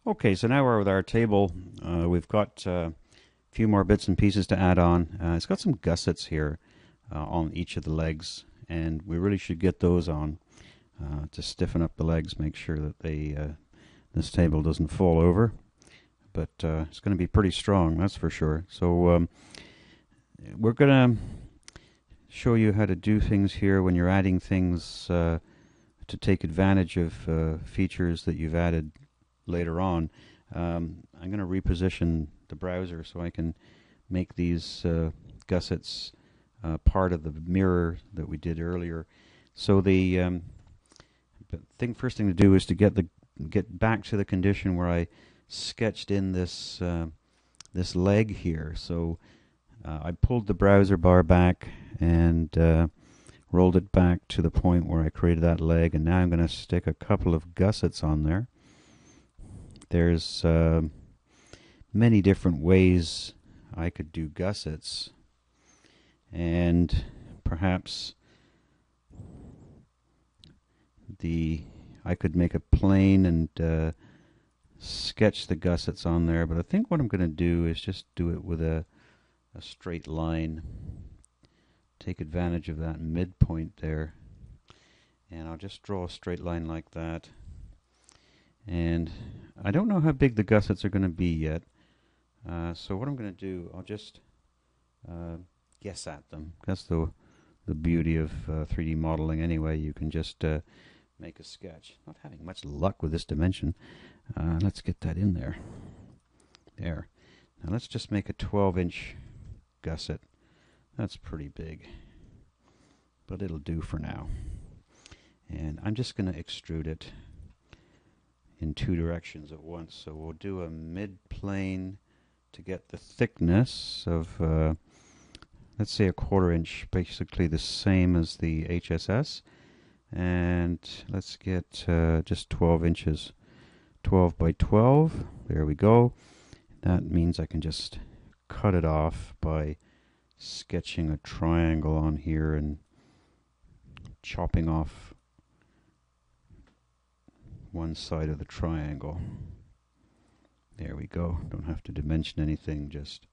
Okay, so now we're with our table. We've got a few more bits and pieces to add on. It's got some gussets here on each of the legs, and we really should get those on to stiffen up the legs, make sure that this table doesn't fall over. But it's going to be pretty strong, that's for sure. So we're going to show you how to do things here when you're adding things to take advantage of features that you've added later on. I'm going to reposition the browser so I can make these gussets part of the mirror that we did earlier. So the first thing to do is to get back to the condition where I sketched in this this leg here. So I pulled the browser bar back and rolled it back to the point where I created that leg, and now I'm going to stick a couple of gussets on there. There's many different ways I could do gussets, and perhaps I could make a plane and sketch the gussets on there, but I think what I'm going to do is just do it with a straight line. Take advantage of that midpoint there, and I'll just draw a straight line like that. And I don't know how big the gussets are going to be yet, so what I'm going to do, I'll just guess at them. That's the beauty of 3D modeling anyway. You can just make a sketch. Not having much luck with this dimension. Let's get that in there. There. Now let's just make a 12-inch gusset. That's pretty big, but it'll do for now. And I'm just going to extrude it in two directions at once. So we'll do a mid-plane to get the thickness of, let's say, a 1/4 inch, basically the same as the HSS. And let's get just 12 inches, 12 by 12. There we go. That means I can just cut it off by sketching a triangle on here and chopping off one side of the triangle. There we go. Don't have to dimension anything, just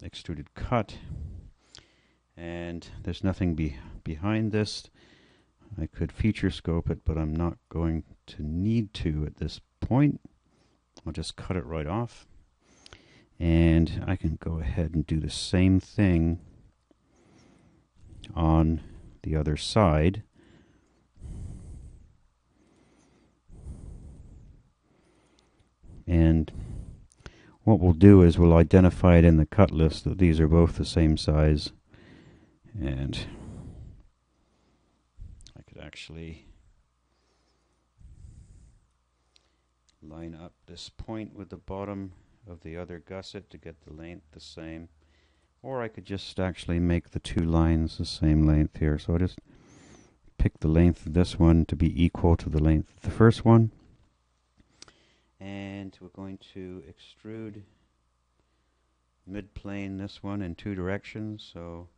extruded cut. And there's nothing behind this. I could feature scope it, but I'm not going to need to at this point. I'll just cut it right off. And I can go ahead and do the same thing on the other side. And what we'll do is we'll identify it in the cut list that these are both the same size. And I could actually line up this point with the bottom of the other gusset to get the length the same, or I could just actually make the two lines the same length here. So I just pick the length of this one to be equal to the length of the first one, and we're going to extrude mid-plane this one in two directions. So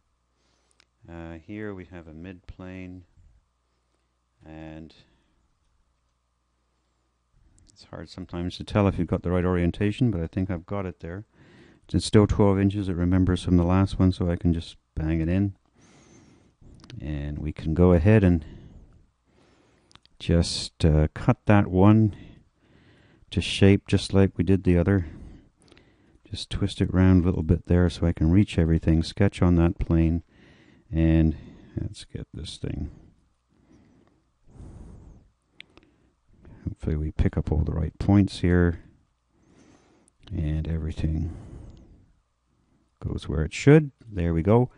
here we have a mid-plane, and it's hard sometimes to tell if you've got the right orientation, but I think I've got it there. It's still 12 inches, it remembers from the last one, so I can just bang it in. And we can go ahead and just cut that one to shape just like we did the other. Just twist it around a little bit there so I can reach everything, sketch on that plane, and let's get this thing. Hopefully we pick up all the right points here, and everything goes where it should. There we go.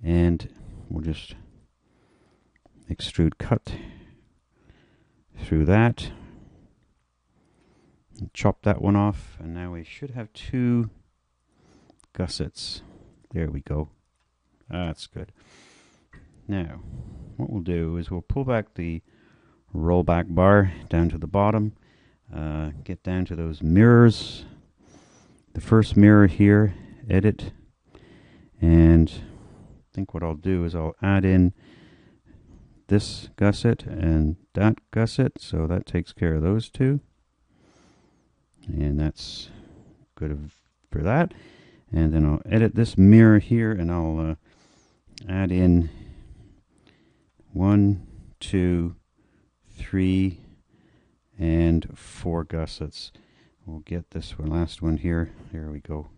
And we'll just extrude cut through that. And chop that one off, and now we should have two gussets. There we go. That's good. Now, what we'll do is we'll pull back the rollback bar down to the bottom, get down to those mirrors. The first mirror here, edit, and I think what I'll do is I'll add in this gusset and that gusset, so that takes care of those two. And that's good for that. And then I'll edit this mirror here, and I'll add in 1, 2, 3, and 4 gussets. We'll get this last one here. There we go.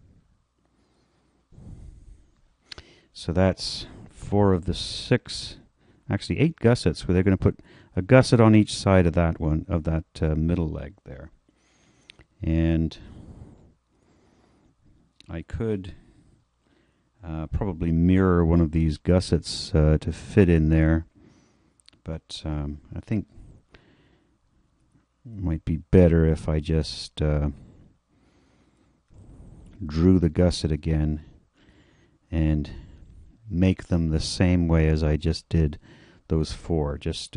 So that's 4 of the 6, actually 8 gussets, where they're going to put a gusset on each side of that one, of that middle leg there. And I could probably mirror one of these gussets to fit in there, but I think it might be better if I just drew the gusset again and make them the same way as I just did those 4. Just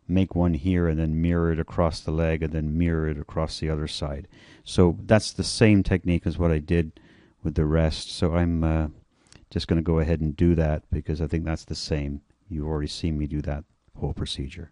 make one here and then mirror it across the leg and then mirror it across the other side. So that's the same technique as what I did with the rest. So I'm just going to go ahead and do that because I think that's the same. You've already seen me do that whole procedure.